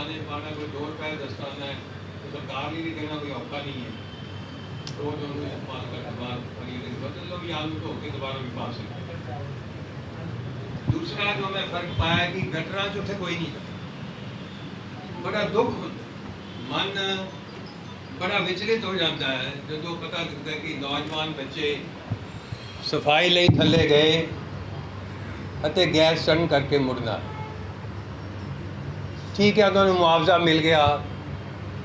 दस्ताने पाना कोई 2 रुपए दस्ताना है तो सरकार ने भी देना कोई औखा नहीं है। रोज उनको इस्तेमाल करने बाद अगले दिन बदल लो, भी आलू धो के दोबारा भी पा सकते। दूसरा जो मैं फर्क पाया कि गटरां च उत्थे कोई नहीं, बड़ा दुख मन बड़ा विचलित हो जाता है जो पता लगता है कि नौजवान बच्चे सफाई ਲਈ थले गए ਅਤੇ गैस चढ़न करके मुड़ना। ठीक है, उन्होंने मुआवजा मिल गया,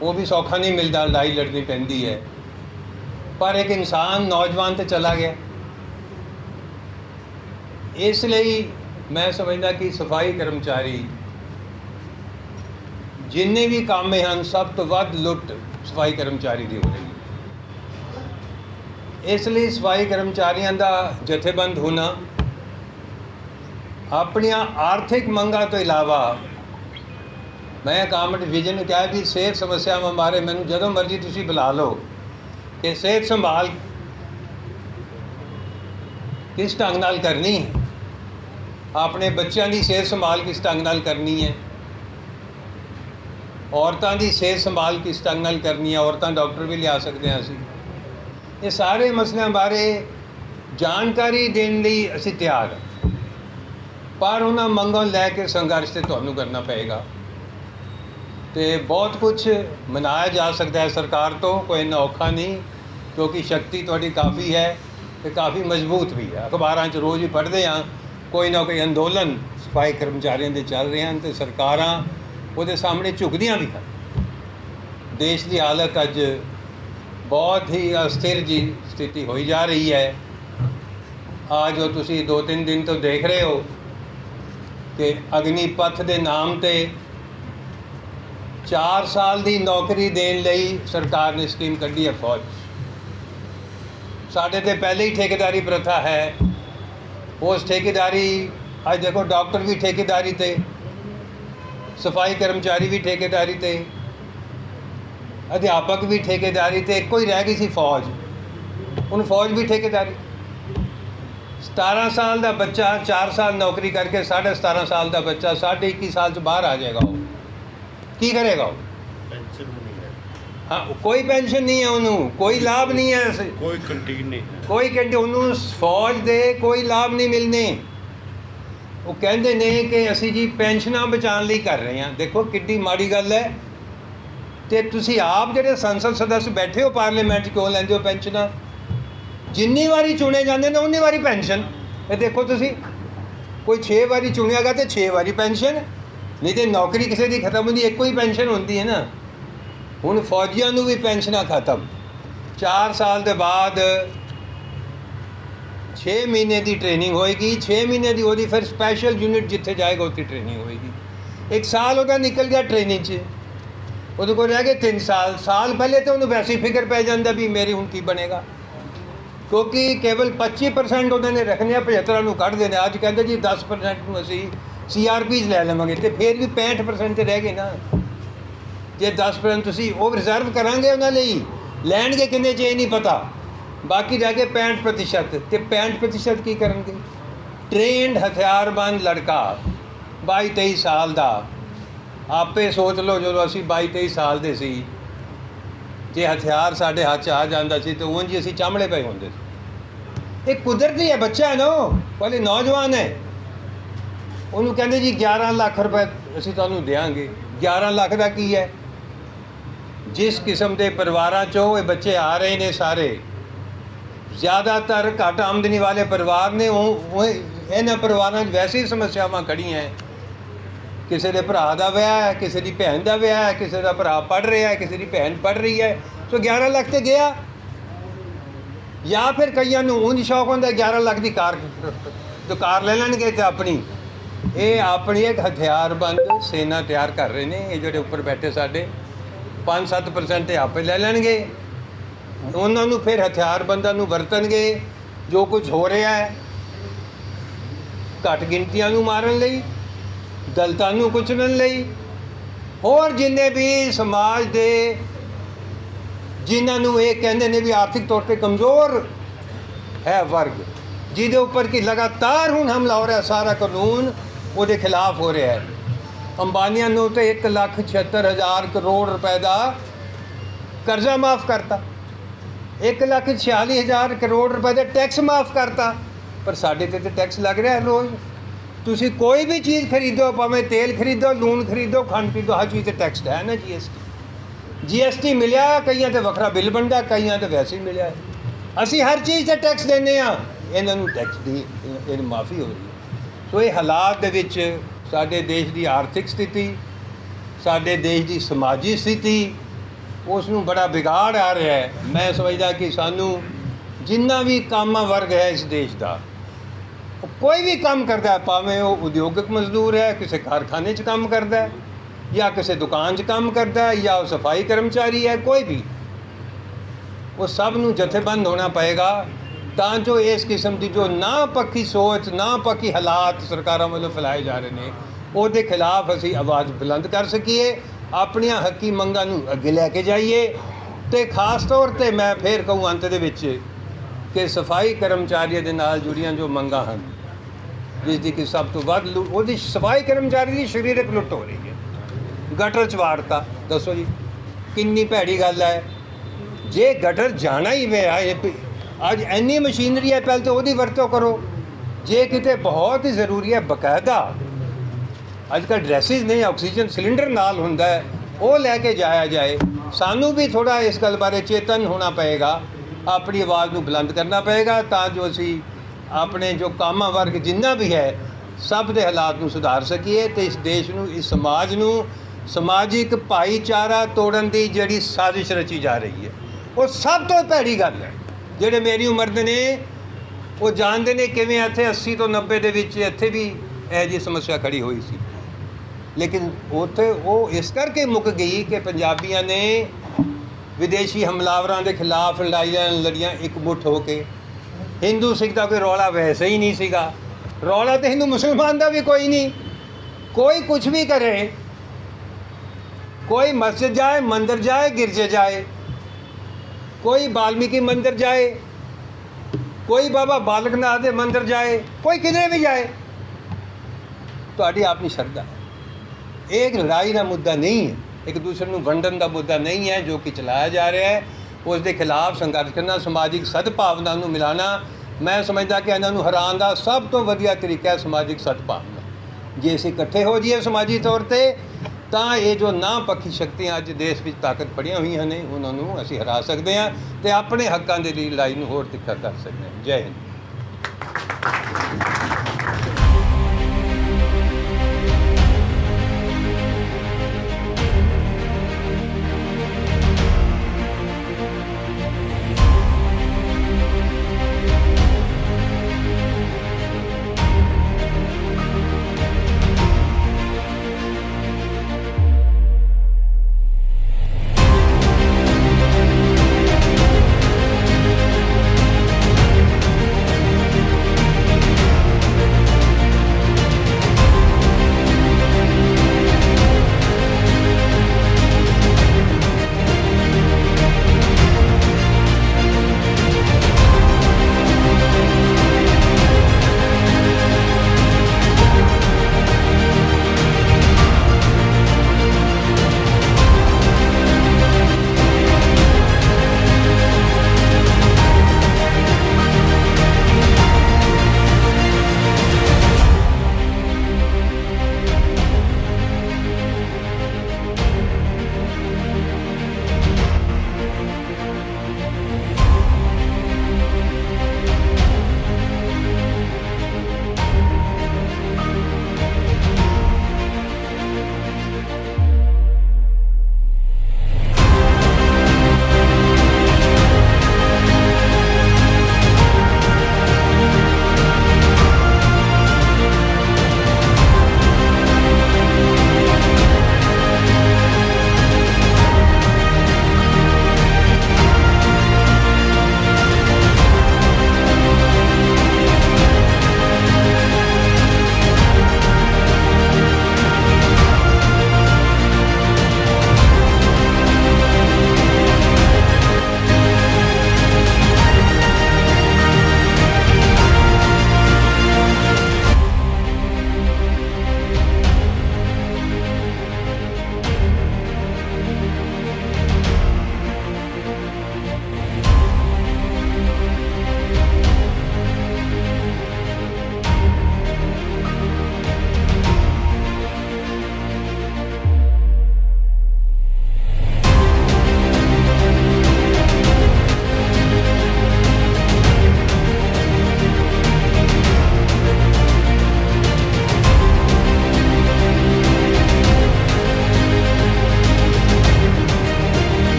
वो भी सौखा नहीं मिलता, लड़ाई लड़नी पैंदी है, पर एक इंसान नौजवान तो चला गया। इसलिए मैं समझदा कि सफाई कर्मचारी जिन्ने भी काम में हैं सब तो वध लुट सफाई कर्मचारी की हो रही है। इसलिए सफाई कर्मचारियों का जथेबंद होना अपन आर्थिक मंगा तो इलावा मैं गवर्नमेंट विजन क्या भी सेहत समस्यावां बारे मैनूं जदों मर्जी तुसीं बुला लो कि सेहत संभाल किस ढंग नाल करनी है, अपने बच्चों की सेहत संभाल किस ढंग नाल करनी है, औरतों की सेहत संभाल किस ढंग नाल करनी है, औरतां डॉक्टर भी लिया सकते हैं असीं। ये सारे मसलों बारे जानकारी देने लई असीं तैयार हां, पर उन्हां मंगों लैके संघर्ष तो तुहानूं करना पएगा। तो बहुत कुछ मनाया जा सकता है सरकार तो, कोई इन्ना औखा नहीं, क्योंकि शक्ति तुहाडी काफ़ी है तो काफ़ी मजबूत भी है। अखबारां च रोज़ ही पढ़ते हैं कोई ना कोई अंदोलन सफाई कर्मचारियों के चल रहे हैं तो सरकारां उहदे सामने झुकदियां भी हैं। देश की हालत अज बहुत ही अस्थिर जी स्थिति होई जा रही है। आज जो तुसी 2-3 दिन तो देख रहे हो कि अग्निपथ के नाम ते 4 साल की नौकरी देने लई सरकार ने स्कीम कढ़ी है। फौज साढ़े ते पहले ही ठेकेदारी प्रथा है, उस ठेकेदारी आज देखो डॉक्टर भी ठेकेदारी ते, सफाई कर्मचारी भी ठेकेदारी ते, अध्यापक भी ठेकेदारी ते, एक ही रह गई सी फौज, उन फौज भी ठेकेदारी। 17 साल का बच्चा 4 साल नौकरी करके 17.5 साल का बच्चा 21.5 साल से बाहर आ जाएगा, वो की करेगा? वो पेंशन नहीं है, हाँ कोई पेंशन नहीं है, उन्होंने कोई लाभ नहीं है, ऐसे कोई कंटीन नहीं है, कोई कहते उन्होंने फौज दे कोई लाभ नहीं मिलने। वो कहते ने कि असी जी पेंशना बचाने लिए कर रहे हैं। देखो कितनी माड़ी गल है। तो तुसी आप जो संसद सदस्य बैठे हो पार्लीमेंट क्यों लेंदे हो पेंशना? जिन्नी वारी चुने जाते हैं उन्नी वारी पेंशन। ये देखो तुसी कोई 6 बारी चुनिया गया तो 6 बारी पेंशन, नहीं तो नौकरी किसी की खत्म होती एक ही पेंशन होती है ना। हुण फौजियों को भी पेंशना खत्म, 4 साल के बाद 6 महीने की ट्रेनिंग होएगी, 6 महीने की वो फिर स्पैशल यूनिट जिथे जाएगा उत्थे ट्रेनिंग होएगी। 1 साल वह निकल गया ट्रेनिंग से, वो को रह गए 3 साल पहले तो उन्होंने वैसे ही फिक्र पै जाता भी मेरी हूँ की बनेगा, क्योंकि केवल 25% उन्होंने रखने, 75 कढ़ देने। अज कहते जी 10% असी CRPs लै लवेंगे, तो फिर भी 65% रह गए ना। जे 10% तुसी वो रिजर्व करांगे उन्होंने लैणगे किन्ने च नहीं पता, बाकी रह गए 65%। तो 65% की करेंगे? ट्रेंड हथियारबंद लड़का 22-23 साल का, आपे सोच लो जो असी 22-23 साल के सी, जे हथियार साढ़े हाथ च आ जाता सी तो उंज असी चामड़े पे होंगे। एक कुदरती है, बच्चा है ना, पहले नौजवान है, उन्होंने कहते जी 11 लाख रुपए असी तुहानूं देंगे। 11 लाख का की है? जिस किस्म के परिवारों चों ये बच्चे आ रहे हैं सारे, ज़्यादातर घट आमदनी वाले परिवार ने, इन्होंने परिवारों वैसे ही समस्यावां खड़ी हैं। किसी के भरा का विआह है, किसी की भैन का विआह है, किसी का भरा पढ़ रहा है, किसी की भैन पढ़ रही है, तो 11 लाख तो गया। या फिर कईयां नूं ऊंज शौक होंदा 11 लाख की कार, तो कार ले लैणगे तो अपनी एक हथियारबंद सेना तैयार कर रहे हैं। ये जोड़े उपर बैठे साढ़े 5-7% आपे ले लैणगे, उन्होंने फिर हथियारबंदां नूं वरतणगे। जो कुछ हो रहा है घट गिनतियां नूं मारन लई, दलितां नूं कुचलण लई, होर जिन्ने भी समाज दे जिन्होंने ये कहते हैं भी आर्थिक तौर पर कमज़ोर है वर्ग, जिहदे उपर कि लगातार हुण हमला हो रहा है, सारा कानून वो खिलाफ हो रहा है। ਅੰਬਾਨੀਆਂ ਨੂੰ ਤੇ 1,76,000 ਕਰੋੜ ਰੁਪਏ ਦਾ ਕਰਜ਼ਾ ਮਾਫ ਕਰਤਾ, 1,46,000 ਕਰੋੜ ਰੁਪਏ ਦਾ ਟੈਕਸ ਮਾਫ ਕਰਤਾ। ਪਰ ਸਾਡੇ ਤੇ ਟੈਕਸ ਲੱਗ ਰਿਹਾ ਰੋਜ਼। ਤੁਸੀਂ ਕੋਈ ਵੀ ਚੀਜ਼ ਖਰੀਦੋ, ਭਾਵੇਂ ਤੇਲ ਖਰੀਦੋ, ਲੂਣ ਖਰੀਦੋ, ਖੰਡ ਖਰੀਦੋ, ਹਰ ਚੀਜ਼ ਤੇ ਟੈਕਸ ਹੈ ਨਾ। ਜੀਐਸਟੀ ਮਿਲਿਆ, ਕਈਆਂ ਤੇ ਵੱਖਰਾ ਬਿੱਲ ਬਣਦਾ, ਕਈਆਂ ਤੇ ਵੈਸੇ ਹੀ ਮਿਲਿਆ। ਅਸੀਂ ਹਰ ਚੀਜ਼ ਤੇ ਟੈਕਸ ਦਿੰਦੇ ਹਾਂ, ਇਹਨਾਂ ਨੂੰ ਟੈਕਸ ਦੀ ਇਹ ਮਾਫੀ ਹੋ ਰਹੀ ਹੈ। ਸੋ ਇਹ ਹਾਲਾਤ ਦੇ ਵਿੱਚ ਸਾਡੇ ਦੇਸ਼ ਦੀ ਆਰਥਿਕ ਸਥਿਤੀ, ਸਾਡੇ ਦੇਸ਼ ਦੀ ਸਮਾਜੀ ਸਥਿਤੀ, ਉਸ ਨੂੰ ਬੜਾ ਵਿਗਾੜ ਆ ਰਿਹਾ ਹੈ। ਮੈਂ ਸਮਝਦਾ ਕਿ ਸਾਨੂੰ ਜਿੰਨਾ ਵੀ ਕੰਮ ਵਰਗ ਹੈ ਇਸ ਦੇਸ਼ ਦਾ, ਉਹ ਕੋਈ ਵੀ ਕੰਮ ਕਰਦਾ ਹੈ, ਭਾਵੇਂ ਉਹ ਉਦਯੋਗਿਕ ਮਜ਼ਦੂਰ ਹੈ, ਕਿਸੇ ਕਾਰਖਾਨੇ 'ਚ ਕੰਮ ਕਰਦਾ ਹੈ, ਜਾਂ ਕਿਸੇ ਦੁਕਾਨ 'ਚ ਕੰਮ ਕਰਦਾ ਹੈ, ਜਾਂ ਉਹ ਸਫਾਈ ਕਰਮਚਾਰੀ ਹੈ, ਕੋਈ ਵੀ, ਉਹ ਸਭ ਨੂੰ ਜਥੇਬੰਦ ਹੋਣਾ ਪਏਗਾ ਤਾਂ ਜੋ ਇਸ ਕਿਸਮ ਦੀ ਜੋ ਨਾ ਪੱਕੀ ਸੋਚ, ਨਾ ਪੱਕੀ ਹਾਲਾਤ ਸਰਕਾਰਾਂ ਵੱਲੋਂ ਫੈਲਾਏ ਜਾ ਰਹੇ ਨੇ, ਉਹਦੇ ਖਿਲਾਫ ਅਸੀਂ ਆਵਾਜ਼ ਬੁਲੰਦ ਕਰ ਸਕੀਏ, ਆਪਣੀਆਂ ਹੱਕੀ ਮੰਗਾਂ ਨੂੰ ਅੱਗੇ ਲੈ ਕੇ ਜਾਈਏ। ਤੇ ਖਾਸ ਤੌਰ ਤੇ ਮੈਂ ਫੇਰ ਕਹੂੰ ਅੰਤ ਦੇ ਵਿੱਚ ਕਿ ਸਫਾਈ ਕਰਮਚਾਰੀਆਂ ਦੇ ਨਾਲ ਜੁੜੀਆਂ ਜੋ ਮੰਗਾਂ ਹਨ, ਜਿਸ ਦੀ ਕਿ ਸਭ ਤੋਂ ਵੱਧ ਉਹਦੀ ਸਫਾਈ ਕਰਮਚਾਰੀ ਦੀ ਸਰੀਰਕ ਲੁੱਟ ਹੋ ਰਹੀ ਹੈ। ਗਟਰ 'ਚ ਵਾੜਤਾ, ਦੱਸੋ ਜੀ ਕਿੰਨੀ ਭੈੜੀ ਗੱਲ ਹੈ। ਜੇ ਗਟਰ ਜਾਣਾ ਹੀ ਪਿਆ, ਅੱਜ ਇੰਨੀ ਮਸ਼ੀਨਰੀ ਹੈ, ਪਹਿਲਾਂ ਤਾਂ ਉਹਦੀ ਵਰਤੋਂ ਕਰੋ। ਜੇ ਕਿਤੇ ਬਹੁਤ ਹੀ ਜ਼ਰੂਰੀ ਹੈ, ਬਕਾਇਦਾ ਅੱਜ ਕੱਲ੍ਹ ਡਰੈਸਿਸ ਨਹੀਂ, ਆਕਸੀਜਨ ਸਿਲੰਡਰ ਨਾਲ ਹੁੰਦਾ ਹੈ, ਉਹ ਲੈ ਕੇ ਜਾਇਆ ਜਾਏ। ਸਾਨੂੰ ਵੀ ਥੋੜ੍ਹਾ ਇਸ ਗੱਲ ਬਾਰੇ ਚੇਤਨ ਹੋਣਾ ਪਏਗਾ, ਆਪਣੀ ਆਵਾਜ਼ ਨੂੰ ਬੁਲੰਦ ਕਰਨਾ ਪਏਗਾ, ਤਾਂ ਜੋ ਅਸੀਂ ਆਪਣੇ ਜੋ ਕਾਮਾ ਵਰਗ ਜਿੰਨਾ ਵੀ ਹੈ ਸਭ ਦੇ ਹਾਲਾਤ ਨੂੰ ਸੁਧਾਰ ਸਕੀਏ। ਤੇ ਇਸ ਦੇਸ਼ ਨੂੰ, ਇਸ ਸਮਾਜ ਨੂੰ ਸਮਾਜਿਕ ਭਾਈਚਾਰਾ ਤੋੜਨ ਦੀ ਜਿਹੜੀ ਸਾਜ਼ਿਸ਼ ਰਚੀ ਜਾ ਰਹੀ ਹੈ, ਉਹ ਸਭ ਤੋਂ ਭੈੜੀ ਗੱਲ ਹੈ। ਜਿਹੜੇ ਮੇਰੀ ਉਮਰ ਦੇ ਨੇ ਉਹ ਜਾਣਦੇ ਨੇ ਕਿਵੇਂ ਇੱਥੇ 80 ਤੋਂ 90 ਦੇ ਵਿੱਚ ਇੱਥੇ ਵੀ ਇਹੋ ਜਿਹੀ ਸਮੱਸਿਆ ਖੜੀ ਹੋਈ ਸੀ, ਲੇਕਿਨ ਉੱਥੇ ਉਹ ਇਸ ਕਰਕੇ ਮੁੱਕ ਗਈ ਕਿ ਪੰਜਾਬੀਆਂ ਨੇ ਵਿਦੇਸ਼ੀ ਹਮਲਾਵਰਾਂ ਦੇ ਖਿਲਾਫ ਲੜਾਈਆਂ ਲੜੀਆਂ ਇਕਮੁੱਠ ਹੋ ਕੇ। ਹਿੰਦੂ ਸਿੱਖ ਦਾ ਕੋਈ ਰੌਲਾ ਵੈਸੇ ਹੀ ਨਹੀਂ ਸੀਗਾ, ਰੌਲਾ ਤਾਂ ਹਿੰਦੂ ਮੁਸਲਮਾਨ ਦਾ ਵੀ ਕੋਈ ਨਹੀਂ। ਕੋਈ ਕੁਝ ਵੀ ਕਰੇ, ਕੋਈ ਮਸਜਿਦ ਜਾਏ, ਮੰदिर ਜਾਏ, गिरजे ਜਾਏ, ਕੋਈ ਵਾਲਮੀਕੀ ਮੰदिर ਜਾਏ, ਕੋਈ ਬਾਬਾ ਬਾਲਕ ਨਾਥ ਦੇ ਮੰदिर ਜਾਏ, ਕੋਈ ਕਿਧਰੇ ਵੀ ਜਾਏ, ਤੁਹਾਡੀ ਆਪਣੀ ਸ਼ਰਧਾ ਹੈ। ਇਹ ਇੱਕ ਲੜਾਈ ਦਾ ਮੁੱਦਾ ਨਹੀਂ ਹੈ, ਇੱਕ ਦੂਸਰੇ ਨੂੰ ਵੰਡਣ ਦਾ ਮੁੱਦਾ ਨਹੀਂ ਹੈ ਜੋ ਕਿ ਚਲਾਇਆ ਜਾ ਰਿਹਾ ਹੈ। ਉਸ ਦੇ ਖਿਲਾਫ ਸੰਘਰਸ਼ ਕਰਨਾ, ਸਮਾਜਿਕ ਸਦਭਾਵਨਾ ਨੂੰ ਮਿਲਾਣਾ, ਮੈਂ ਸਮਝਦਾ ਕਿ ਇਹਨਾਂ ਨੂੰ ਹਰਾਉਣ ਦਾ ਸਭ ਤੋਂ ਵਧੀਆ ਤਰੀਕਾ ਹੈ ਸਮਾਜਿਕ ਸਦਭਾਵਨਾ। ਜੇ ਅਸੀਂ ਇਕੱਠੇ ਹੋ ਜਾਈਏ ਸਮਾਜੀ ਤੌਰ 'ਤੇ, ਤਾਂ ਇਹ ਜੋ ਨਾ ਪੱਖੀ ਸ਼ਕਤੀਆਂ ਅੱਜ ਦੇਸ਼ ਵਿੱਚ ਤਾਕਤ ਫੜੀਆਂ ਹੋਈਆਂ ਨੇ, ਉਹਨਾਂ ਨੂੰ ਅਸੀਂ ਹਰਾ ਸਕਦੇ ਹਾਂ ਅਤੇ ਆਪਣੇ ਹੱਕਾਂ ਦੇ ਲਈ ਲੜਾਈ ਨੂੰ ਹੋਰ ਤਿੱਖਾ ਕਰ ਸਕਦੇ ਹਾਂ। ਜੈ ਹਿੰਦ।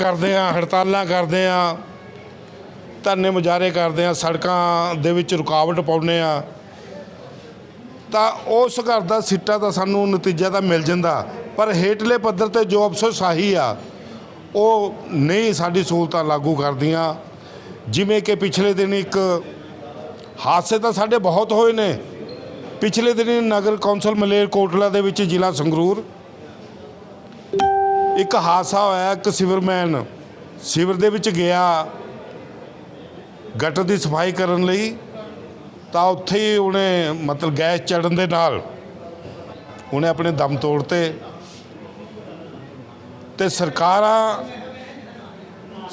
ਕਰਦੇ ਹਾਂ, ਹੜਤਾਲਾਂ ਕਰਦੇ ਹਾਂ, ਧਰਨੇ ਮੁਜ਼ਾਹਰੇ ਕਰਦੇ ਹਾਂ, ਸੜਕਾਂ ਦੇ ਵਿੱਚ ਰੁਕਾਵਟ ਪਾਉਂਦੇ ਹਾਂ, ਤਾਂ ਉਸ ਘਰ ਦਾ ਸਿੱਟਾ ਤਾਂ ਸਾਨੂੰ ਨਤੀਜਾ ਤਾਂ ਮਿਲ ਜਾਂਦਾ, ਪਰ ਹੇਠਲੇ ਪੱਧਰ ਤੇ ਜੋ ਅਫਸਰਸ਼ਾਹੀ ਆ ਉਹ ਨਹੀਂ ਸਾਡੀ ਸਹੂਲਤਾਂ ਲਾਗੂ ਕਰਦੀਆਂ। ਜਿਵੇਂ ਕਿ ਪਿਛਲੇ ਦਿਨ ਇੱਕ ਹਾਦਸੇ ਤਾਂ ਸਾਡੇ ਬਹੁਤ ਹੋਏ ਨੇ। ਪਿਛਲੇ ਦਿਨ ਨਗਰ ਕੌਂਸਲ ਮਲੇਰਕੋਟਲਾ ਦੇ ਵਿੱਚ ਜ਼ਿਲ੍ਹਾ ਸੰਗਰੂਰ ਇੱਕ ਹਾਦਸਾ ਹੋਇਆ। ਇੱਕ ਸਿਵਰਮੈਨ ਸਿਵਰ ਦੇ ਵਿੱਚ ਗਿਆ ਗਟਰ ਦੀ ਸਫਾਈ ਕਰਨ ਲਈ, ਤਾਂ ਉੱਥੇ ਹੀ ਉਹਨੇ ਮਤਲਬ ਗੈਸ ਚੜਨ ਦੇ ਨਾਲ ਉਹਨੇ ਆਪਣੇ ਦਮ ਤੋੜਤੇ। ਤੇ ਸਰਕਾਰਾਂ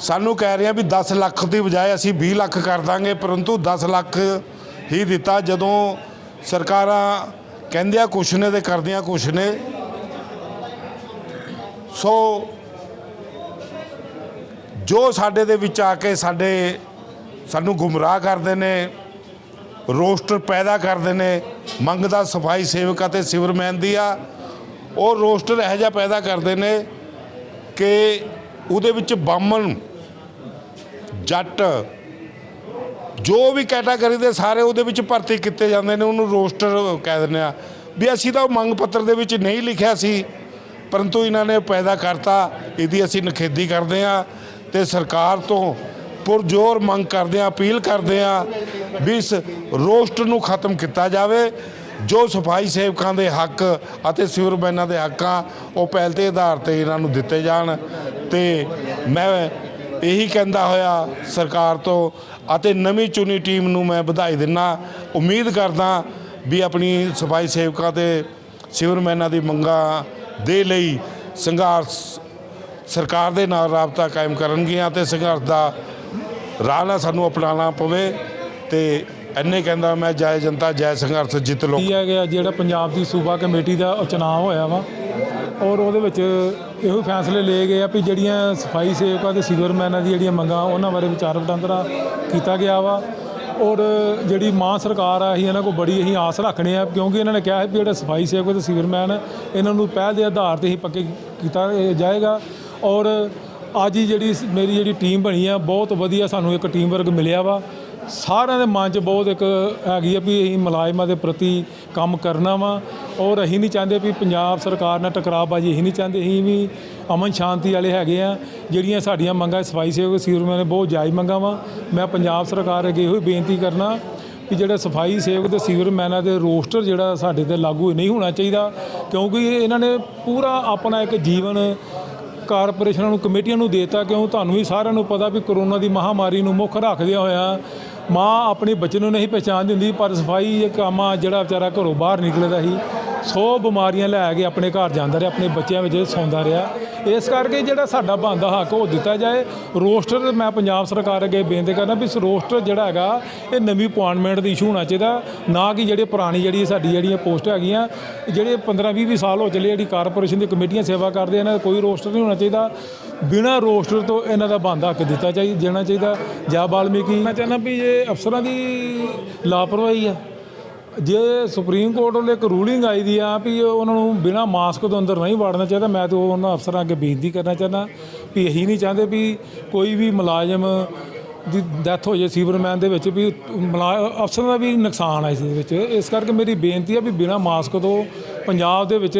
ਸਾਨੂੰ ਕਹਿ ਰਹੀਆਂ ਵੀ 10 ਲੱਖ ਦੀ ਬਜਾਏ ਅਸੀਂ 20 ਲੱਖ ਕਰ ਦਾਂਗੇ, ਪਰੰਤੂ 10 ਲੱਖ ਹੀ ਦਿੱਤਾ। ਜਦੋਂ ਸਰਕਾਰਾਂ ਕਹਿੰਦੀਆਂ ਕੁਛ ਨੇ ਤੇ ਕਰਦੀਆਂ ਕੁਛ ਨੇ। ਸੋ ਜੋ ਸਾਡੇ ਦੇ ਵਿੱਚ ਆ ਕੇ ਸਾਨੂੰ ਗੁੰਮਰਾਹ ਕਰਦੇ ਨੇ, ਰੋਸਟਰ ਪੈਦਾ ਕਰਦੇ ਨੇ ਮੰਗ ਦਾ ਸਫਾਈ ਸੇਵਕ ਅਤੇ ਸਿਵਰਮੈਨ ਦੀ ਆ, ਉਹ ਰੋਸਟਰ ਇਹੋ ਜਿਹਾ ਪੈਦਾ ਕਰਦੇ ਨੇ ਕਿ ਉਹਦੇ ਵਿੱਚ ਬਾਹਮਣ ਜੱਟ ਜੋ ਵੀ ਕੈਟਾਗਰੀ ਦੇ ਸਾਰੇ ਉਹਦੇ ਵਿੱਚ ਭਰਤੀ ਕੀਤੇ ਜਾਂਦੇ ਨੇ। ਉਹਨੂੰ ਰੋਸਟਰ ਕਹਿ ਦਿੰਦੇ ਆ ਵੀ ਅਸੀਂ ਤਾਂ ਉਹ ਮੰਗ ਪੱਤਰ ਦੇ ਵਿੱਚ ਨਹੀਂ ਲਿਖਿਆ ਸੀ, ਪਰੰਤੂ ਇਹਨਾਂ ਨੇ ਪੈਦਾ ਕਰਤਾ। ਇਹਦੀ ਅਸੀਂ ਨਿਖੇਧੀ ਕਰਦੇ ਹਾਂ ਤੇ ਸਰਕਾਰ ਤੋਂ ਪੁਰਜ਼ੋਰ ਮੰਗ ਕਰਦੇ ਹਾਂ, ਅਪੀਲ ਕਰਦੇ ਹਾਂ ਵੀ ਇਸ ਰੋਸਟਰ ਨੂੰ ਖਤਮ ਕੀਤਾ ਜਾਵੇ। ਜੋ ਸਫਾਈ ਸੇਵਕਾਂ ਦੇ ਹੱਕ ਅਤੇ ਸਿਵਰਮੈਨਾਂ ਦੇ ਹੱਕਾਂ ਉਹ ਪਹਿਲ ਦੇ ਆਧਾਰ 'ਤੇ ਇਹਨਾਂ ਨੂੰ ਦਿੱਤੇ ਜਾਣ। ਤੇ ਮੈਂ ਇਹੀ ਕਹਿੰਦਾ ਹੋਇਆ ਸਰਕਾਰ ਤੋਂ ਅਤੇ ਨਵੀਂ ਚੁਣੀ ਟੀਮ ਨੂੰ ਮੈਂ ਵਧਾਈ ਦਿੰਦਾ। ਉਮੀਦ ਕਰਦਾ ਵੀ ਆਪਣੀ ਸਫਾਈ ਸੇਵਕਾਂ ਤੇ ਸਿਵਰਮੈਨਾਂ ਦੀ ਮੰਗਾਂ ਦੇ ਲਈ ਸੰਘਰਸ਼ ਸਰਕਾਰ ਦੇ ਨਾਲ ਰਾਬਤਾ ਕਾਇਮ ਕਰਨਗੀਆਂ ਤੇ ਸੰਘਰਸ਼ ਦਾ ਰਾਹ ਨਾ ਸਾਨੂੰ ਅਪਣਾਉਣਾ ਪਵੇ। ਤੇ ਇੰਨੇ ਕਹਿੰਦਾ ਮੈਂ ਜੈ ਜਨਤਾ ਜੈ ਸੰਘਰਸ਼ ਜਿੱਤ ਲੋ। ਕੀ ਗਿਆ ਜਿਹੜਾ ਪੰਜਾਬ ਦੀ ਸੂਬਾ ਕਮੇਟੀ ਦਾ ਚੁਣਾਵ ਹੋਇਆ ਵਾ, ਔਰ ਉਹਦੇ ਵਿੱਚ ਇਹੋ ਫੈਸਲੇ ਲਏ ਗਏ ਆ ਵੀ ਜਿਹੜੀਆਂ ਸਫਾਈ ਸੇਵਕਾਂ ਤੇ ਸਿਵਰਮੈਨਾਂ ਦੀ ਜਿਹੜੀਆਂ ਮੰਗਾਂ ਉਹਨਾਂ ਬਾਰੇ ਵਿਚਾਰ ਵਟਾਂਦਰਾ ਕੀਤਾ ਗਿਆ ਵਾ। ਔਰ ਜਿਹੜੀ ਮਾਂ ਸਰਕਾਰ ਆ, ਅਸੀਂ ਇਹਨਾਂ ਕੋਲ ਬੜੀ ਅਸੀਂ ਆਸ ਰੱਖਦੇ ਆ, ਕਿਉਂਕਿ ਇਹਨਾਂ ਨੇ ਕਿਹਾ ਹੈ ਵੀ ਜਿਹੜਾ ਸਫਾਈ ਸੇਵਕ ਤੇ ਸਿਵਰਮੈਨ ਇਹਨਾਂ ਨੂੰ ਪਹਿਲ ਦੇ ਆਧਾਰ 'ਤੇ ਹੀ ਪੱਕੇ ਕੀਤਾ ਜਾਏਗਾ। ਔਰ ਅੱਜ ਹੀ ਮੇਰੀ ਜਿਹੜੀ ਟੀਮ ਬਣੀ ਆ, ਬਹੁਤ ਵਧੀਆ ਸਾਨੂੰ ਇੱਕ ਟੀਮ ਵਰਕ ਮਿਲਿਆ ਵਾ। ਸਾਰਿਆਂ ਦੇ ਮਨ 'ਚ ਬਹੁਤ ਇੱਕ ਹੈਗੀ ਆ ਵੀ ਅਸੀਂ ਮੁਲਾਜ਼ਮਾਂ ਦੇ ਪ੍ਰਤੀ ਕੰਮ ਕਰਨਾ ਵਾ, ਔਰ ਅਸੀਂ ਨਹੀਂ ਚਾਹੁੰਦੇ ਵੀ ਪੰਜਾਬ ਸਰਕਾਰ ਨਾਲ ਟਕਰਾਅਬਾਜ਼ੀ ਅਸੀਂ ਨਹੀਂ ਚਾਹੁੰਦੇ। ਅਸੀਂ ਵੀ ਅਮਨ ਸ਼ਾਂਤੀ ਵਾਲੇ ਹੈਗੇ ਆ। ਜਿਹੜੀਆਂ ਸਾਡੀਆਂ ਮੰਗਾਂ ਸਫਾਈ ਸੇਵਕ ਸਿਵਰਮੈਨ ਨੇ ਬਹੁਤ ਜਾਇਜ਼ ਮੰਗਾਂ ਵਾ। ਮੈਂ ਪੰਜਾਬ ਸਰਕਾਰ ਅੱਗੇ ਇਹੋ ਬੇਨਤੀ ਕਰਨਾ ਕਿ ਜਿਹੜਾ ਸਫਾਈ ਸੇਵਕ ਤੇ ਸਿਵਰਮੈਨਾਂ ਦੇ ਰੋਸਟਰ ਜਿਹੜਾ ਸਾਡੇ 'ਤੇ ਲਾਗੂ ਨਹੀਂ ਹੋਣਾ ਚਾਹੀਦਾ, ਕਿਉਂਕਿ ਇਹਨਾਂ ਨੇ ਪੂਰਾ ਆਪਣਾ ਇੱਕ ਜੀਵਨ ਕਾਰਪੋਰੇਸ਼ਨਾਂ ਨੂੰ ਕਮੇਟੀਆਂ ਨੂੰ ਦੇਤਾ। ਕਿਉਂ ਤੁਹਾਨੂੰ ਵੀ ਸਾਰਿਆਂ ਨੂੰ ਪਤਾ ਵੀ ਕਰੋਨਾ ਦੀ ਮਹਾਮਾਰੀ ਨੂੰ ਮੁੱਖ ਰੱਖਦਿਆਂ ਹੋਇਆ ਮਾਂ ਆਪਣੇ ਬੱਚੇ ਨੂੰ ਨਹੀਂ ਪਹਿਚਾਣ ਦਿੰਦੀ, ਪਰ ਸਫਾਈ ਕੰਮ ਆ ਜਿਹੜਾ ਵਿਚਾਰਾ ਘਰੋਂ ਬਾਹਰ ਨਿਕਲਦਾ ਸੀ 100 ਬਿਮਾਰੀਆਂ ਲੈ ਕੇ ਆਪਣੇ ਘਰ ਜਾਂਦਾ ਰਿਹਾ, ਆਪਣੇ ਬੱਚਿਆਂ ਵਿੱਚ ਸੌਂਦਾ ਰਿਹਾ। ਇਸ ਕਰਕੇ ਜਿਹੜਾ ਸਾਡਾ ਬਣਦਾ ਹੱਕ ਉਹ ਦਿੱਤਾ ਜਾਏ। ਰੋਸਟਰ ਮੈਂ ਪੰਜਾਬ ਸਰਕਾਰ ਅੱਗੇ ਬੇਨਤੀ ਕਰਨਾ ਵੀ ਇਸ ਰੋਸਟਰ ਜਿਹੜਾ ਹੈਗਾ ਇਹ ਨਵੀਂ ਅਪੁਆਇੰਟਮੈਂਟ ਦਾ ਇਸ਼ੂ ਹੋਣਾ ਚਾਹੀਦਾ, ਨਾ ਕਿ ਜਿਹੜੇ ਪੁਰਾਣੀ ਜਿਹੜੀਆਂ ਪੋਸਟ ਹੈਗੀਆਂ ਜਿਹੜੇ 15-20 ਸਾਲ ਹੋ ਚੱਲੇ ਜਿਹੜੀ ਕਾਰਪੋਰੇਸ਼ਨ ਦੀ ਕਮੇਟੀਆਂ ਸੇਵਾ ਕਰਦੇ ਇਹਨਾਂ ਦਾ ਕੋਈ ਰੋਸਟਰ ਨਹੀਂ ਹੋਣਾ ਚਾਹੀਦਾ। ਬਿਨਾਂ ਰੋਸਟਰ ਤੋਂ ਇਹਨਾਂ ਦਾ ਬਣਦਾ ਹੱਕ ਦੇਣਾ ਚਾਹੀਦਾ। ਜਾਂ ਵਾਲਮੀਕੀ ਮੈਂ ਚਾਹੁੰਦਾ ਵੀ ਇਹ ਅਫਸਰਾਂ ਦੀ ਲਾਪਰਵਾਹੀ ਆ। ਜੇ ਸੁਪਰੀਮ ਕੋਰਟ ਵੱਲੋਂ ਇੱਕ ਰੂਲਿੰਗ ਆਈ ਦੀ ਆ ਵੀ ਉਹਨਾਂ ਨੂੰ ਬਿਨਾਂ ਮਾਸਕ ਤੋਂ ਅੰਦਰ ਨਹੀਂ ਵੜਨਾ ਚਾਹੀਦਾ, ਮੈਂ ਤਾਂ ਉਹਨਾਂ ਅਫਸਰਾਂ ਅੱਗੇ ਬੇਨਤੀ ਕਰਨਾ ਚਾਹੁੰਦਾ ਵੀ ਇਹੀ ਨਹੀਂ ਚਾਹੁੰਦੇ ਵੀ ਕੋਈ ਵੀ ਮੁਲਾਜ਼ਮ ਦੀ ਡੈਥ ਹੋ ਜਾਏ ਸਿਵਰਮੈਨ ਦੇ ਵਿੱਚ, ਵੀ ਅਫਸਰਾਂ ਦਾ ਵੀ ਨੁਕਸਾਨ ਆ ਇਸ ਦੇ ਵਿੱਚ। ਇਸ ਕਰਕੇ ਮੇਰੀ ਬੇਨਤੀ ਆ ਵੀ ਬਿਨਾਂ ਮਾਸਕ ਤੋਂ ਪੰਜਾਬ ਦੇ ਵਿੱਚ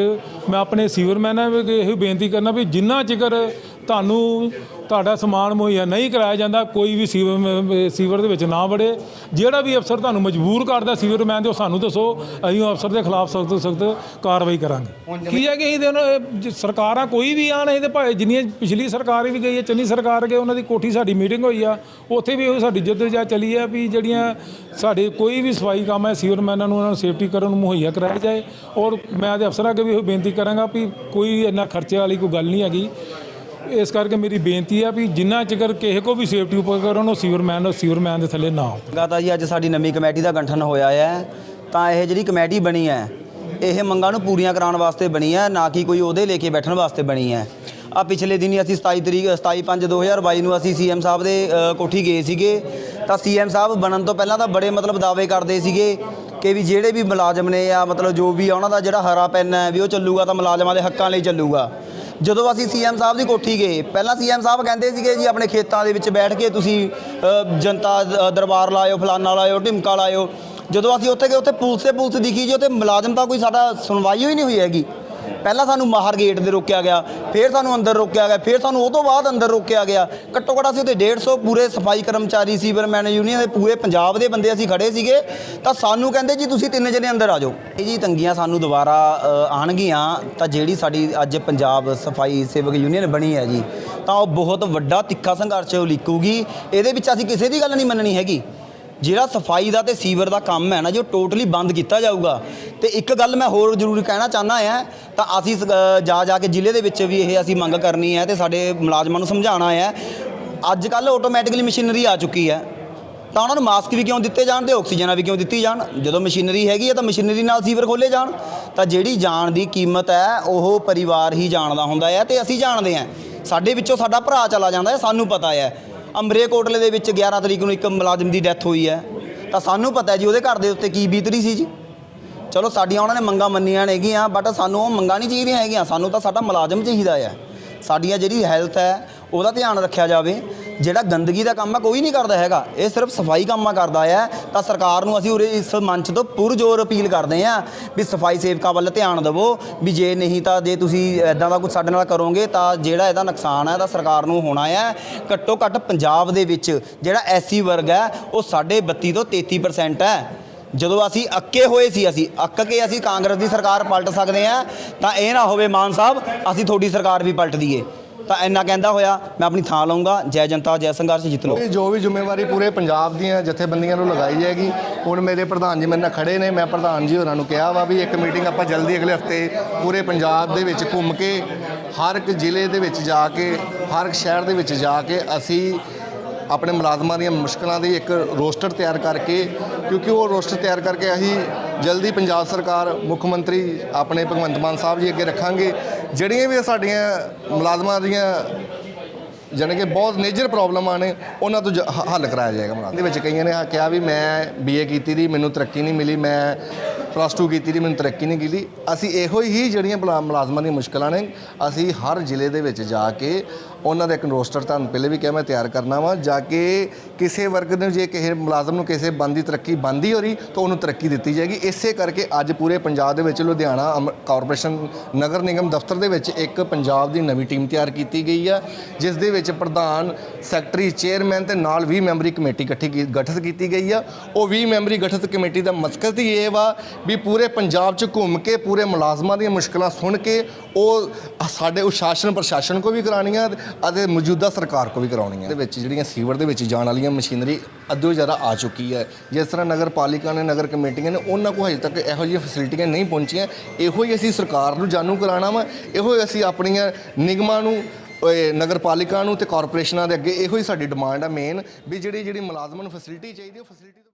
ਮੈਂ ਆਪਣੇ ਸਿਵਰਮੈਨਾਂ ਅੱਗੇ ਇਹੋ ਬੇਨਤੀ ਕਰਨਾ ਵੀ ਜਿੰਨਾ ਚਿਰ ਤੁਹਾਡਾ ਸਮਾਨ ਮੁਹੱਈਆ ਨਹੀਂ ਕਰਾਇਆ ਜਾਂਦਾ ਕੋਈ ਵੀ ਸੀਵਰ ਦੇ ਵਿੱਚ ਨਾ ਵੜੇ। ਜਿਹੜਾ ਵੀ ਅਫਸਰ ਤੁਹਾਨੂੰ ਮਜਬੂਰ ਕਰਦਾ ਸਿਵਰਮੈਨ ਦੇ ਉਹ ਸਾਨੂੰ ਦੱਸੋ, ਅਸੀਂ ਉਹ ਅਫਸਰ ਦੇ ਖਿਲਾਫ ਸਖਤ ਤੋਂ ਸਖਤ ਕਾਰਵਾਈ ਕਰਾਂਗੇ। ਕੀ ਹੈ ਕਿ ਅਸੀਂ ਸਰਕਾਰਾਂ ਕੋਈ ਵੀ ਆਣ, ਇਹਦੇ ਭਾਵੇਂ ਜਿੰਨੀਆਂ ਪਿਛਲੀ ਸਰਕਾਰ ਵੀ ਗਈ ਹੈ, ਚੰਨੀ ਸਰਕਾਰ ਗਏ, ਉਹਨਾਂ ਦੀ ਕੋਠੀ ਸਾਡੀ ਮੀਟਿੰਗ ਹੋਈ ਆ, ਉੱਥੇ ਵੀ ਉਹ ਸਾਡੀ ਜਦੋਜਹਿਦ ਚੱਲੀ ਆ ਵੀ ਜਿਹੜੀਆਂ ਸਾਡੇ ਕੋਈ ਵੀ ਸਫਾਈ ਕੰਮ ਹੈ ਸਿਵਰਮੈਨਾਂ ਨੂੰ ਉਹਨਾਂ ਨੂੰ ਸੇਫਟੀ ਕਰਨ ਨੂੰ ਮੁਹੱਈਆ ਕਰਾਇਆ ਜਾਏ। ਔਰ ਮੈਂ ਦੇ ਅਫਸਰਾਂ ਅੱਗੇ ਵੀ ਇਹ ਬੇਨਤੀ ਕਰਾਂਗਾ ਵੀ ਕੋਈ ਇੰਨਾ ਖਰਚੇ ਵਾਲੀ ਕੋਈ ਗੱਲ ਨਹੀਂ ਹੈਗੀ। ਇਸ ਕਰਕੇ ਮੇਰੀ ਬੇਨਤੀ ਆ ਵੀ ਜਿੰਨਾ ਚਿਰ ਕਿਸੇ ਕੋ ਵੀ ਸੇਫਟੀ ਉਪਕਰਨ ਉਹ ਸਿਵਰਮੈਨ ਦੇ ਥੱਲੇ ਨਾ ਹੋ। ਤਾਂ ਜੀ ਅੱਜ ਸਾਡੀ ਨਵੀਂ ਕਮੇਟੀ ਦਾ ਗਠਨ ਹੋਇਆ ਹੈ, ਤਾਂ ਇਹ ਜਿਹੜੀ ਕਮੇਟੀ ਬਣੀ ਹੈ ਇਹ ਮੰਗਾਂ ਨੂੰ ਪੂਰੀਆਂ ਕਰਾਉਣ ਵਾਸਤੇ ਬਣੀ ਹੈ, ਨਾ ਕਿ ਕੋਈ ਉਹਦੇ ਲੈ ਕੇ ਬੈਠਣ ਵਾਸਤੇ ਬਣੀ ਹੈ। ਆ ਪਿਛਲੇ ਦਿਨੀ ਅਸੀਂ 27/5/2022 ਨੂੰ ਅਸੀਂ ਸੀਐਮ ਸਾਹਿਬ ਦੇ ਕੋਠੀ ਗਏ ਸੀਗੇ। ਤਾਂ ਸੀਐਮ ਸਾਹਿਬ ਬਣਨ ਤੋਂ ਪਹਿਲਾਂ ਤਾਂ ਬੜੇ ਦਾਅਵੇ ਕਰਦੇ ਸੀਗੇ ਕਿ ਵੀ ਜਿਹੜੇ ਵੀ ਮੁਲਾਜ਼ਮ ਨੇ ਆ ਜੋ ਵੀ ਉਹਨਾਂ ਦਾ ਜਿਹੜਾ ਹਰਾ ਪੈਨ ਹੈ ਵੀ ਉਹ ਚੱਲੂਗਾ ਤਾਂ ਮੁਲਾਜ਼ਮਾਂ ਦੇ ਹੱਕਾਂ ਲਈ ਚੱਲੂਗਾ। ਜਦੋਂ ਅਸੀਂ ਸੀਐਮ ਸਾਹਿਬ ਦੀ ਕੋਠੀ ਗਏ, ਪਹਿਲਾਂ ਸੀਐਮ ਸਾਹਿਬ ਕਹਿੰਦੇ ਸੀਗੇ ਜੀ ਆਪਣੇ ਖੇਤਾਂ ਦੇ ਵਿੱਚ ਬੈਠ ਕੇ ਤੁਸੀਂ ਜਨਤਾ ਦਰਬਾਰ ਲਾਇਓ, ਫਲਾਨਾ ਲਾਇਓ, ਢਿਮਕਾ ਲਾਇਓ। ਜਦੋਂ ਅਸੀਂ ਉੱਥੇ ਗਏ, ਉੱਥੇ ਪੁਲਿਸ ਦਿਖੀ ਜੀ, ਉੱਥੇ ਮੁਲਾਜ਼ਮ ਤਾਂ ਕੋਈ ਸਾਡਾ ਸੁਣਵਾਈ ਹੀ ਨਹੀਂ ਹੋਈ ਹੈਗੀ। ਪਹਿਲਾਂ ਸਾਨੂੰ ਮਾਹਰ ਗੇਟ ਦੇ ਰੋਕਿਆ ਗਿਆ, ਫਿਰ ਸਾਨੂੰ ਅੰਦਰ ਰੋਕਿਆ ਗਿਆ, ਫਿਰ ਸਾਨੂੰ ਉਹ ਤੋਂ ਬਾਅਦ ਅੰਦਰ ਰੋਕਿਆ ਗਿਆ। ਘੱਟੋ ਘੱਟ ਅਸੀਂ ਉੱਥੇ 150 ਪੂਰੇ ਸਫਾਈ ਕਰਮਚਾਰੀ, ਸੀਵਰਮੈਨ ਯੂਨੀਅਨ ਦੇ ਪੂਰੇ ਪੰਜਾਬ ਦੇ ਬੰਦੇ ਅਸੀਂ ਖੜੇ ਸੀਗੇ, ਤਾਂ ਸਾਨੂੰ ਕਹਿੰਦੇ ਜੀ ਤੁਸੀਂ 3 ਜਣੇ ਅੰਦਰ ਆ ਜਾਓ। ਇਹ ਜੀ ਤੰਗੀਆਂ ਸਾਨੂੰ ਦੁਬਾਰਾ ਆਉਣਗੀਆਂ ਤਾਂ ਜਿਹੜੀ ਸਾਡੀ ਅੱਜ ਪੰਜਾਬ ਸਫਾਈ ਸੇਵਕ ਯੂਨੀਅਨ ਬਣੀ ਹੈ ਜੀ, ਤਾਂ ਉਹ ਬਹੁਤ ਵੱਡਾ ਤਿੱਖਾ ਸੰਘਰਸ਼ ਉਲੀਕੂਗੀ। ਇਹਦੇ ਵਿੱਚ ਅਸੀਂ ਕਿਸੇ ਦੀ ਗੱਲ ਨਹੀਂ ਮੰਨਣੀ ਹੈਗੀ। ਜਿਹੜਾ ਸਫਾਈ ਦਾ ਤੇ ਸੀਵਰ ਦਾ ਕੰਮ ਹੈ ਨਾ, ਜੋ ਟੋਟਲੀ ਬੰਦ ਕੀਤਾ ਜਾਊਗਾ। ਤੇ ਇੱਕ ਗੱਲ ਮੈਂ ਹੋਰ ਜ਼ਰੂਰ ਕਹਿਣਾ ਚਾਹੁੰਦਾ ਹਾਂ, ਤਾਂ ਅਸੀਂ ਜਾ ਕੇ ਜ਼ਿਲ੍ਹੇ ਦੇ ਵਿੱਚ ਵੀ ਇਹ ਅਸੀਂ ਮੰਗ ਕਰਨੀ ਹੈ ਤੇ ਸਾਡੇ ਮੁਲਾਜ਼ਮਾਂ ਨੂੰ ਸਮਝਾਉਣਾ ਹੈ। ਅੱਜ ਕੱਲ੍ਹ ਆਟੋਮੈਟਿਕਲੀ ਮਸ਼ੀਨਰੀ ਆ ਚੁੱਕੀ ਹੈ, ਤਾਂ ਉਹਨਾਂ ਨੂੰ ਮਾਸਕ ਵੀ ਕਿਉਂ ਦਿੱਤੇ ਜਾਣ ਤੇ ਆਕਸੀਜਨਾਂ ਵੀ ਕਿਉਂ ਦਿੱਤੀ ਜਾਣ? ਜਦੋਂ ਮਸ਼ੀਨਰੀ ਹੈਗੀ ਹੈ ਤਾਂ ਮਸ਼ੀਨਰੀ ਨਾਲ ਸੀਵਰ ਖੋਲ੍ਹੇ ਜਾਣ। ਤਾਂ ਜਿਹੜੀ ਜਾਨ ਦੀ ਕੀਮਤ ਹੈ ਉਹ ਪਰਿਵਾਰ ਹੀ ਜਾਣਦਾ ਹੁੰਦਾ ਹੈ, ਤੇ ਅਸੀਂ ਜਾਣਦੇ ਹਾਂ। ਸਾਡੇ ਵਿੱਚੋਂ ਸਾਡਾ ਭਰਾ ਚਲਾ ਜਾਂਦਾ ਹੈ, ਸਾਨੂੰ ਪਤਾ ਹੈ। ਅੰਬਰੇ ਕੋਟਲੇ ਦੇ ਵਿੱਚ 11 ਤਰੀਕ ਨੂੰ ਇੱਕ ਮੁਲਾਜ਼ਮ ਦੀ ਡੈਥ ਹੋਈ ਹੈ, ਤਾਂ ਸਾਨੂੰ ਪਤਾ ਜੀ ਉਹਦੇ ਘਰ ਦੇ ਉੱਤੇ ਕੀ ਬੀਤ ਰਹੀ ਸੀ ਜੀ। ਚਲੋ ਸਾਡੀਆਂ ਉਹਨਾਂ ਨੇ ਮੰਗਾਂ ਮੰਨੀਆਂ ਨੇਗੀਆਂ, ਬਟ ਸਾਨੂੰ ਉਹ ਮੰਗਾਂ ਨਹੀਂ ਚਾਹੀਦੀਆਂ ਹੈਗੀਆਂ। ਸਾਨੂੰ ਤਾਂ ਸਾਡਾ ਮੁਲਾਜ਼ਮ ਚਾਹੀਦਾ ਹੈ। ਸਾਡੀਆਂ ਜਿਹੜੀ ਹੈਲਥ ਹੈ ਉਹਦਾ ਧਿਆਨ ਰੱਖਿਆ ਜਾਵੇ। ਜਿਹੜਾ ਗੰਦਗੀ ਦਾ ਕੰਮ ਹੈ ਕੋਈ ਨਹੀਂ ਕਰਦਾ ਹੈਗਾ, ਇਹ ਸਿਰਫ ਸਫਾਈ ਕੰਮਾਂ ਕਰਦਾ ਹੈ। ਤਾਂ ਸਰਕਾਰ ਨੂੰ ਅਸੀਂ ਉਰੇ ਇਸ ਮੰਚ ਤੋਂ ਪੁਰਜ਼ੋਰ ਅਪੀਲ ਕਰਦੇ ਹਾਂ ਵੀ ਸਫਾਈ ਸੇਵਕਾਂ ਵੱਲ ਧਿਆਨ ਦੇਵੋ, ਵੀ ਜੇ ਨਹੀਂ ਤਾਂ ਜੇ ਤੁਸੀਂ ਇੱਦਾਂ ਦਾ ਕੁਝ ਸਾਡੇ ਨਾਲ ਕਰੋਗੇ ਤਾਂ ਜਿਹੜਾ ਇਹਦਾ ਨੁਕਸਾਨ ਹੈ ਤਾਂ ਸਰਕਾਰ ਨੂੰ ਹੋਣਾ ਹੈ। ਘੱਟੋ ਘੱਟ ਪੰਜਾਬ ਦੇ ਵਿੱਚ ਜਿਹੜਾ ਐਸਸੀ ਵਰਗ ਹੈ ਉਹ 32.5 ਤੋਂ 33% ਹੈ। ਜਦੋਂ ਅਸੀਂ ਅੱਕੇ ਹੋਏ ਸੀ, ਅਸੀਂ ਅੱਕ ਕੇ ਅਸੀਂ ਕਾਂਗਰਸ ਦੀ ਸਰਕਾਰ ਪਲਟ ਸਕਦੇ ਹਾਂ, ਤਾਂ ਇਹ ਨਾ ਹੋਵੇ ਮਾਨ ਸਾਹਿਬ ਅਸੀਂ ਤੁਹਾਡੀ ਸਰਕਾਰ ਵੀ ਪਲਟ ਦਈਏ। ਤਾਂ ਇੰਨਾ ਕਹਿੰਦਾ ਹੋਇਆ ਮੈਂ ਆਪਣੀ ਥਾਂ ਲਊਂਗਾ। ਜੈ ਜਨਤਾ ਜੈ ਸੰਘਰਸ਼ ਜਿੱਤ ਲਓ। ਜੋ ਵੀ ਜ਼ਿੰਮੇਵਾਰੀ ਪੂਰੇ ਪੰਜਾਬ ਦੀਆਂ ਜਥੇਬੰਦੀਆਂ ਨੂੰ ਲਗਾਈ ਜਾਏਗੀ। ਹੁਣ ਮੇਰੇ ਪ੍ਰਧਾਨ ਜੀ ਮੇਰੇ ਨਾਲ ਖੜੇ ਨੇ, ਮੈਂ ਪ੍ਰਧਾਨ ਜੀ ਹੋਰਾਂ ਨੂੰ ਕਿਹਾ ਵਾ ਵੀ ਇੱਕ ਮੀਟਿੰਗ ਆਪਾਂ ਜਲਦੀ ਅਗਲੇ ਹਫਤੇ ਪੂਰੇ ਪੰਜਾਬ ਦੇ ਵਿੱਚ ਘੁੰਮ ਕੇ ਹਰ ਇੱਕ ਜ਼ਿਲ੍ਹੇ ਦੇ ਵਿੱਚ ਜਾ ਕੇ, ਹਰ ਇੱਕ ਸ਼ਹਿਰ ਦੇ ਵਿੱਚ ਜਾ ਕੇ ਅਸੀਂ ਆਪਣੇ ਮੁਲਾਜ਼ਮਾਂ ਦੀਆਂ ਮੁਸ਼ਕਲਾਂ ਦੀ ਇੱਕ ਰੋਸਟਰ ਤਿਆਰ ਕਰਕੇ, ਕਿਉਂਕਿ ਉਹ ਰੋਸਟਰ ਤਿਆਰ ਕਰਕੇ ਅਸੀਂ ਜਲਦੀ ਪੰਜਾਬ ਸਰਕਾਰ, ਮੁੱਖ ਮੰਤਰੀ ਆਪਣੇ ਭਗਵੰਤ ਮਾਨ ਸਾਹਿਬ ਜੀ ਅੱਗੇ ਰੱਖਾਂਗੇ। ਜਿਹੜੀਆਂ ਵੀ ਸਾਡੀਆਂ ਮੁਲਾਜ਼ਮਾਂ ਦੀਆਂ ਜਾਣੀ ਕਿ ਬਹੁਤ ਮੇਜਰ ਪ੍ਰੋਬਲਮਾਂ ਨੇ ਉਹਨਾਂ ਤੋਂ ਹੱਲ ਕਰਾਇਆ ਜਾਏਗਾ। ਮੁਲਾਜ਼ਮ ਦੇ ਵਿੱਚ ਕਈਆਂ ਨੇ ਕਿਹਾ ਵੀ ਮੈਂ BA ਕੀਤੀ ਦੀ ਮੈਨੂੰ ਤਰੱਕੀ ਨਹੀਂ ਮਿਲੀ, ਮੈਂ +2 ਕੀਤੀ ਦੀ ਮੈਨੂੰ ਤਰੱਕੀ ਨਹੀਂ ਮਿਲੀ। ਅਸੀਂ ਇਹੋ ਹੀ ਜਿਹੜੀਆਂ ਮੁਲਾਜ਼ਮਾਂ ਦੀਆਂ ਮੁਸ਼ਕਲਾਂ ਨੇ ਅਸੀਂ ਹਰ ਜ਼ਿਲ੍ਹੇ ਦੇ ਵਿੱਚ ਜਾ ਕੇ ਉਹਨਾਂ ਦਾ ਇੱਕ ਰੋਸਟਰ ਤੁਹਾਨੂੰ ਪਹਿਲੇ ਵੀ ਕਿਹਾ ਮੈਂ ਤਿਆਰ ਕਰਨਾ ਵਾ। ਜਾ ਕੇ ਕਿਸੇ ਵਰਗ ਨੂੰ ਜੇ ਕਿਸੇ ਮੁਲਾਜ਼ਮ ਨੂੰ ਕਿਸੇ ਬੰਦ ਦੀ ਤਰੱਕੀ ਬੰਦੀ ਹੋ ਰਹੀ ਤਾਂ ਉਹਨੂੰ ਤਰੱਕੀ ਦਿੱਤੀ ਜਾਏਗੀ। ਇਸੇ ਕਰਕੇ ਅੱਜ ਪੂਰੇ ਪੰਜਾਬ ਦੇ ਵਿੱਚ ਲੁਧਿਆਣਾ ਕਾਰਪੋਰੇਸ਼ਨ ਨਗਰ ਨਿਗਮ ਦਫ਼ਤਰ ਦੇ ਵਿੱਚ ਇੱਕ ਪੰਜਾਬ ਦੀ ਨਵੀਂ ਟੀਮ ਤਿਆਰ ਕੀਤੀ ਗਈ ਆ, ਜਿਸ ਦੇ ਵਿੱਚ ਪ੍ਰਧਾਨ, ਸੈਕਟਰੀ, ਚੇਅਰਮੈਨ ਤੇ ਨਾਲ 20 ਮੈਂਬਰੀ ਕਮੇਟੀ ਗਠਿਤ ਕੀਤੀ ਗਈ ਆ। ਉਹ 20 ਮੈਂਬਰੀ ਗਠਿਤ ਕਮੇਟੀ ਦਾ ਮਕਸਦ ਹੀ ਇਹ ਵਾ ਵੀ ਪੂਰੇ ਪੰਜਾਬ 'ਚ ਘੁੰਮ ਕੇ ਪੂਰੇ ਮੁਲਾਜ਼ਮਾਂ ਦੀਆਂ ਮੁਸ਼ਕਲਾਂ ਸੁਣ ਕੇ ਉਹ ਸਾਡੇ ਸ਼ਾਸਨ ਪ੍ਰਸ਼ਾਸਨ ਕੋ ਵੀ ਕਰਾਉਣੀਆਂ ਅਤੇ ਮੌਜੂਦਾ ਸਰਕਾਰ ਕੋ ਵੀ ਕਰਾਉਣੀਆਂ। ਦੇ ਵਿੱਚ ਜਿਹੜੀਆਂ ਸੀਵਰ ਦੇ ਵਿੱਚ ਜਾਣ ਵਾਲੀਆਂ ਮਸ਼ੀਨਰੀ ਅੱਧੋ ਜ਼ਿਆਦਾ ਆ ਚੁੱਕੀ ਹੈ। ਜਿਸ ਤਰ੍ਹਾਂ ਨਗਰ ਪਾਲਿਕਾ ਨੇ, ਨਗਰ ਕਮੇਟੀਆਂ ਨੇ, ਉਹਨਾਂ ਕੋਲ ਹਜੇ ਤੱਕ ਇਹੋ ਜਿਹੀਆਂ ਫੈਸਿਲਿਟੀਆਂ ਨਹੀਂ ਪਹੁੰਚੀਆਂ। ਇਹੋ ਹੀ ਅਸੀਂ ਸਰਕਾਰ ਨੂੰ ਜਾਣੂ ਕਰਾਉਣਾ ਵਾ, ਇਹੋ ਹੀ ਅਸੀਂ ਆਪਣੀਆਂ ਨਿਗਮਾਂ ਨੂੰ, ਨਗਰ ਪਾਲਿਕਾ ਨੂੰ ਤੇ ਕਾਰਪੋਰੇਸ਼ਨਾਂ ਦੇ ਅੱਗੇ ਇਹੋ ਹੀ ਸਾਡੀ ਡਿਮਾਂਡ ਹੈ ਮੇਨ, ਵੀ ਜਿਹੜੀ ਮੁਲਾਜ਼ਮਾਂ ਨੂੰ ਫੈਸਿਲਿਟੀ ਚਾਹੀਦੀ ਉਹ ਫੈਸਿਲਿਟੀ